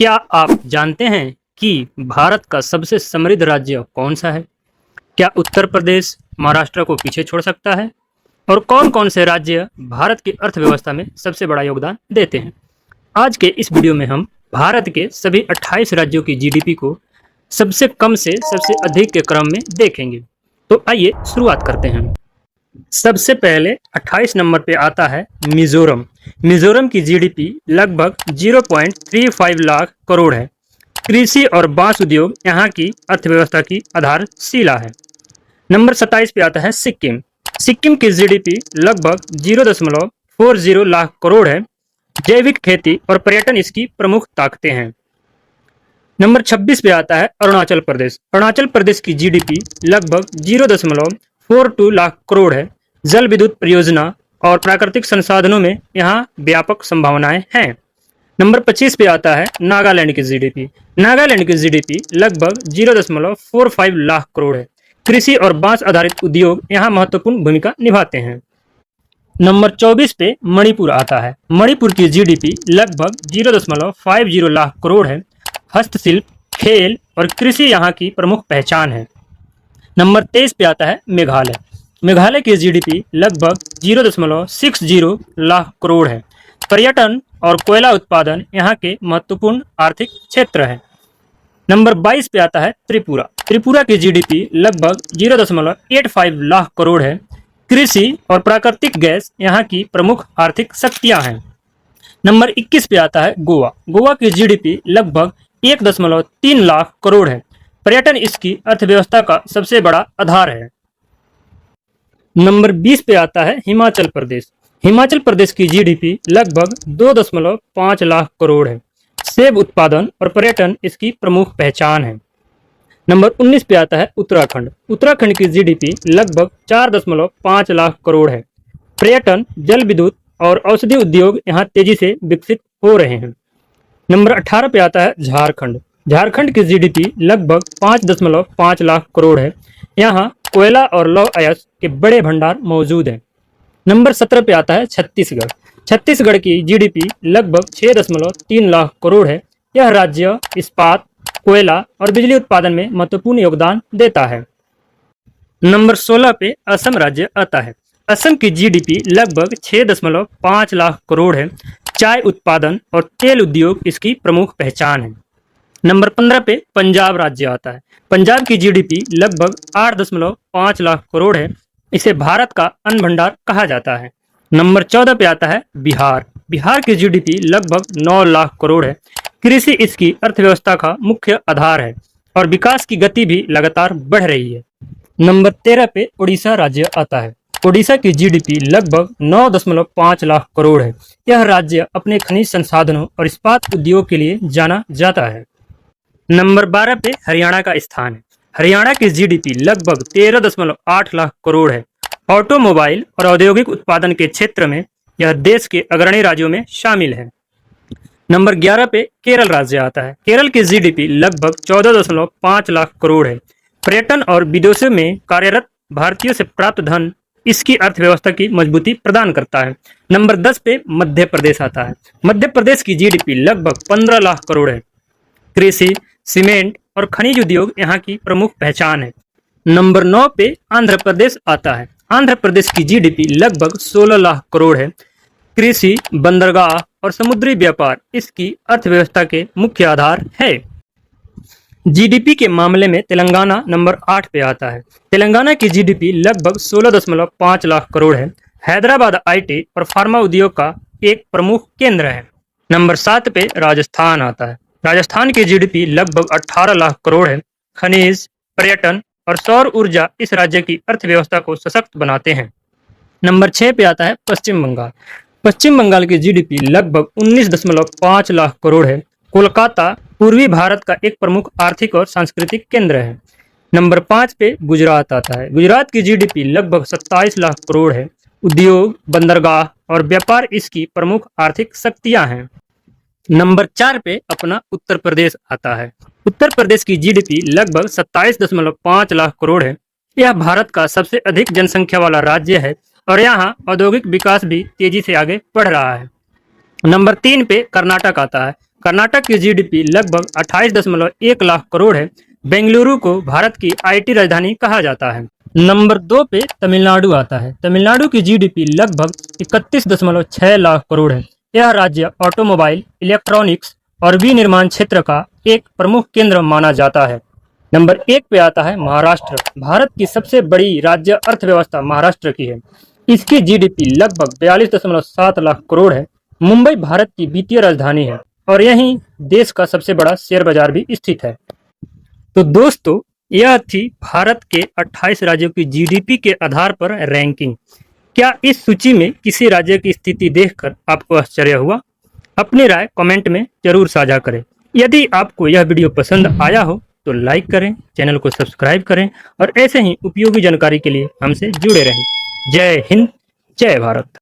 क्या आप जानते हैं कि भारत का सबसे समृद्ध राज्य कौन सा है? क्या उत्तर प्रदेश महाराष्ट्र को पीछे छोड़ सकता है? और कौन-कौन से राज्य भारत की अर्थव्यवस्था में सबसे बड़ा योगदान देते हैं? आज के इस वीडियो में हम भारत के सभी 28 राज्यों की जीडीपी को सबसे कम से सबसे अधिक के क्रम में देखेंगे। तो आइए शुरुआत करते हैं। सबसे पहले 28 नंबर पे आता है मिजोरम। मिजोरम की जीडीपी लगभग 0.35 लाख करोड़ है। कृषि और बांस उद्योग यहाँ की अर्थव्यवस्था की आधारशिला है। नंबर 27 पे आता है सिक्किम। सिक्किम की जीडीपी लगभग 0.40 लाख करोड़ है। जैविक खेती और पर्यटन इसकी प्रमुख ताकतें हैं। नंबर 26 पे आता है अरुणाचल प्रदेश। अरुणाचल प्रदेश की जीडीपी लगभग 0.42 लाख करोड़ है। जल विद्युत परियोजना और प्राकृतिक संसाधनों में यहाँ व्यापक संभावनाएं हैं। नंबर 25 पे आता है नागालैंड की जीडीपी। नागालैंड की जीडीपी लगभग 0.45 लाख करोड़ है। कृषि और बांस आधारित उद्योग यहाँ महत्वपूर्ण भूमिका निभाते हैं। नंबर 24 पे मणिपुर आता है। मणिपुर की जीडीपी लगभग 0.50 लाख करोड़ है। हस्तशिल्प, खेल और कृषि यहाँ की प्रमुख पहचान है। नंबर 23 पे आता है मेघालय। मेघालय की जीडीपी लगभग 0.60 लाख करोड़ है। पर्यटन और कोयला उत्पादन यहाँ के महत्वपूर्ण आर्थिक क्षेत्र है। नंबर 22 पे आता है त्रिपुरा। त्रिपुरा की जीडीपी लगभग 0.85 लाख करोड़ है। कृषि और प्राकृतिक गैस यहाँ की प्रमुख आर्थिक शक्तियाँ हैं। नंबर 21 पे आता है गोवा। गोवा की जीडीपी लगभग 1.3 लाख करोड़ है। पर्यटन इसकी अर्थव्यवस्था का सबसे बड़ा आधार है। नंबर 20 पे आता है हिमाचल प्रदेश। हिमाचल प्रदेश की जीडीपी लगभग 2.5 लाख करोड़ है। सेब उत्पादन और पर्यटन इसकी प्रमुख पहचान है। नंबर 19 पे आता है उत्तराखंड। उत्तराखंड की जीडीपी लगभग 4.5 लाख करोड़ है। पर्यटन, जल विद्युत और औषधि उद्योग यहाँ तेजी से विकसित हो रहे हैं। नंबर 18 पे आता है झारखंड। झारखंड की जीडीपी लगभग 5.5 लाख करोड़ है। यहाँ कोयला और लौह अयस्क के बड़े भंडार मौजूद हैं। नंबर 17 पे आता है छत्तीसगढ़। छत्तीसगढ़ की जीडीपी लगभग 6.3 लाख करोड़ है। यह राज्य इस्पात, कोयला और बिजली उत्पादन में महत्वपूर्ण योगदान देता है। नंबर 16 पे असम राज्य आता है। असम की जीडीपी लगभग 6.5 लाख करोड़ है। चाय उत्पादन और तेल उद्योग इसकी प्रमुख पहचान है। नंबर 15 पे पंजाब राज्य आता है। पंजाब की जीडीपी लगभग 8.5 लाख करोड़ है। इसे भारत का अन्न भंडार कहा जाता है। नंबर 14 पे आता है बिहार। बिहार की जीडीपी लगभग 9 लाख करोड़ है। कृषि इसकी अर्थव्यवस्था का मुख्य आधार है और विकास की गति भी लगातार बढ़ रही है। नंबर 13 पे उड़ीसा राज्य आता है। ओडिशा की जीडीपी लगभग 9.5 लाख करोड़ है। यह राज्य अपने खनिज संसाधनों और इस्पात उद्योग के लिए जाना जाता है। नंबर 12 पे हरियाणा का स्थान है। हरियाणा की जीडीपी लगभग 13.8 लाख करोड़ है। ऑटोमोबाइल और औद्योगिक उत्पादन के क्षेत्र में यह देश के अग्रणी राज्यों में शामिल है। नंबर 11 पे केरल राज्य आता है। केरल की जीडीपी लगभग 14.5 लाख करोड़ है। पर्यटन और विदेशों में कार्यरत भारतीयों से प्राप्त धन इसकी अर्थव्यवस्था की मजबूती प्रदान करता है। नंबर 10 पे मध्य प्रदेश आता है। मध्य प्रदेश की जीडीपी लगभग 15 लाख करोड़ है। कृषि, सीमेंट और खनिज उद्योग यहाँ की प्रमुख पहचान है। नंबर 9 पे आंध्र प्रदेश आता है। आंध्र प्रदेश की जीडीपी लगभग 16 लाख करोड़ है। कृषि, बंदरगाह और समुद्री व्यापार इसकी अर्थव्यवस्था के मुख्य आधार है। जीडीपी के मामले में तेलंगाना नंबर 8 पे आता है। तेलंगाना की जीडीपी लगभग 16.5 लाख करोड़ है। हैदराबाद आईटी और फार्मा उद्योग का एक प्रमुख केंद्र है। नंबर 7 पे राजस्थान आता है। राजस्थान की जीडीपी लगभग 18 लाख करोड़ है। खनिज, पर्यटन और सौर ऊर्जा इस राज्य की अर्थव्यवस्था को सशक्त बनाते हैं। नंबर 6 पे आता है पश्चिम बंगाल। पश्चिम बंगाल की जीडीपी लगभग 19.5 लाख करोड़ है। कोलकाता पूर्वी भारत का एक प्रमुख आर्थिक और सांस्कृतिक केंद्र है। नंबर 5 पे गुजरात आता है। गुजरात की जीडीपी लगभग 27 लाख करोड़ है। उद्योग, बंदरगाह और व्यापार इसकी प्रमुख आर्थिक शक्तियां हैं। नंबर 4 पे अपना उत्तर प्रदेश आता है। उत्तर प्रदेश की जीडीपी लगभग 27.5 लाख करोड़ है। यह भारत का सबसे अधिक जनसंख्या वाला राज्य है और यहाँ औद्योगिक विकास भी तेजी से आगे बढ़ रहा है। नंबर 3 पे कर्नाटक आता है। कर्नाटक की जीडीपी लगभग 28.1 लाख करोड़ है। बेंगलुरु को भारत की आईटी राजधानी कहा जाता है। नंबर 2 पे तमिलनाडु आता है। तमिलनाडु की जीडीपी लगभग 31.6 लाख करोड़ है। यह राज्य ऑटोमोबाइल, इलेक्ट्रॉनिक्स और विनिर्माण क्षेत्र का एक प्रमुख केंद्र माना जाता है। नंबर 1 पे आता है महाराष्ट्र। भारत की सबसे बड़ी राज्य अर्थव्यवस्था महाराष्ट्र की है। इसकी जीडीपी लगभग 42.7 लाख करोड़ है। मुंबई भारत की वित्तीय राजधानी है और यहीं देश का सबसे बड़ा शेयर बाजार भी स्थित है। तो दोस्तों, यह थी भारत के 28 राज्यों की जीडीपी के आधार पर रैंकिंग। क्या इस सूची में किसी राज्य की स्थिति देखकर आपको आश्चर्य हुआ? अपनी राय कमेंट में जरूर साझा करें। यदि आपको यह वीडियो पसंद आया हो तो लाइक करें, चैनल को सब्सक्राइब करें और ऐसे ही उपयोगी जानकारी के लिए हमसे जुड़े रहें। जय हिंद, जय भारत।